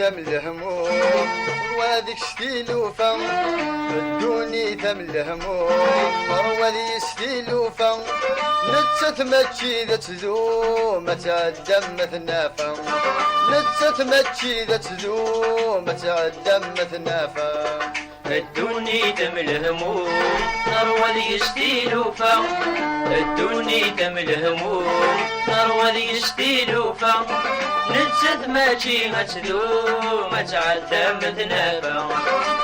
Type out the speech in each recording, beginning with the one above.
تمل هموم وهذيك شتيلوفا ادوني تمل هموم وهذيك شتيلوفا نتشت ماتشي ذا تزوم تعدم مثنافا نتشت ماتشي ذا تزوم تعدم مثنافا ادوني دم الهموم نروى ذي يشتيلوفا ادوني دم الهموم نروى ذي يشتيلوفا نتشد ماجي غتذوم تعدم مثنافا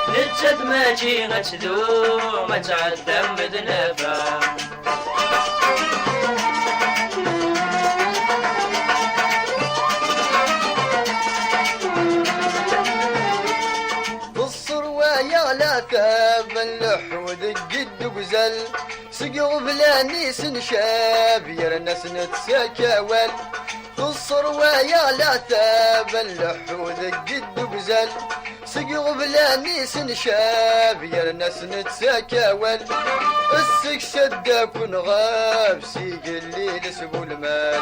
نتشد ماجي غتذوم تعدم مثنافا يا لا تاب اللحود قد قزل سقو بلاني سنشاب يرنس نتسكاول الصروة يا لا تاب اللحود قد قزل سقو بلاني سنشاب يرنس نتسكاول السك شدك ونغاب سيق الليل سبو المال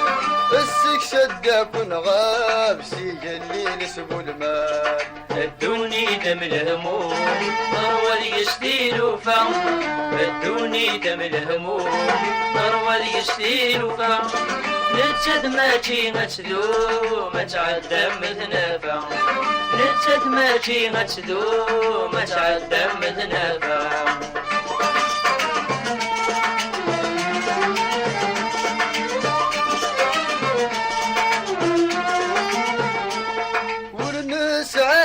السك شدك ونغاب سيق الليل سبو المال ادوني دم الهموم نروى ذي يشتيلوفا ادوني دم الهموم نروى ذي يشتيلوفا نتشد ماجي غتذوم تعدم مثنافا نتشد ماجي غتذوم تعدم مثنافا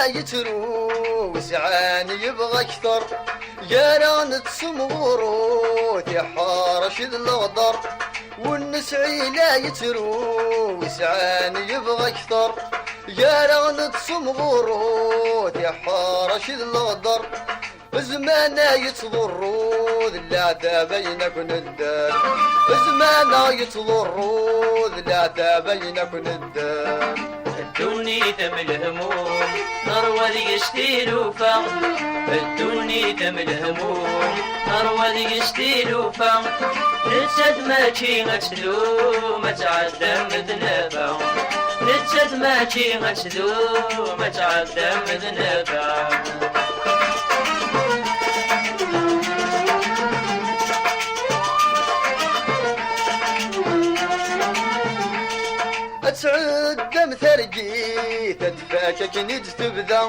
يترو وسعاني يبغى اكثر يا ران تسمغرو تحارش الغدر والنسعي لا يترو وسعاني يبغى اكثر يا ران تسمغرو تحارش الغدر زمانا يتضرو لا بينك ندار زمانا يتضرو لا بينك ندار ادوني دم الهموم نروى ذي يشتيلوفا ادوني دم الهموم نروى ذي يشتيلوفا نتشد ماجي غتذوم تعدم مثنافا نتشد ماجي غتذوم تعدم مثنافا تعدم ثرقي تتفاكك نج تبدا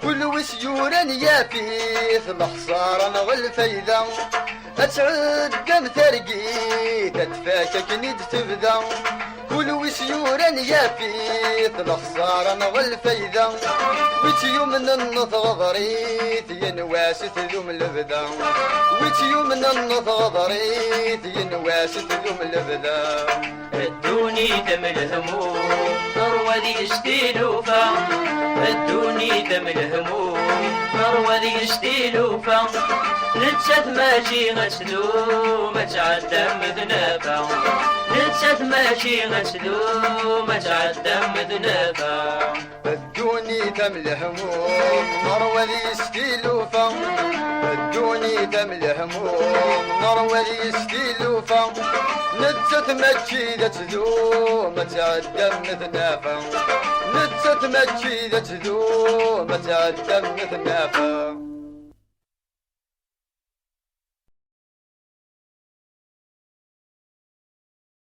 كل وسيورا يافيث الخسارة نغل فايدة تعدم ثرقي تتفاكك نج تبدا كل وسيورا يافيث الخسارة نغل فايدة وتيو من النظريت ينواس تذوم البدا وتيو من النظريت ينواس تذوم البدا ادوني دم الهموم نروى ذي يشتيلوفا ادوني دم الهموم نروى ذي يشتيلوفا نتشد ماجي غتذوم تعدم مثنافا نتشد ماجي غتذوم تعدم مثنافا ادوني دم الهموم نروى ذي يشتيلوفا ادوني دم الهموم نروى ذي يشتيلوفا نتشت ماجي ذا تذوم تعدم مثنافا نتشت ماجي ذا تذوم تعدم مثنافا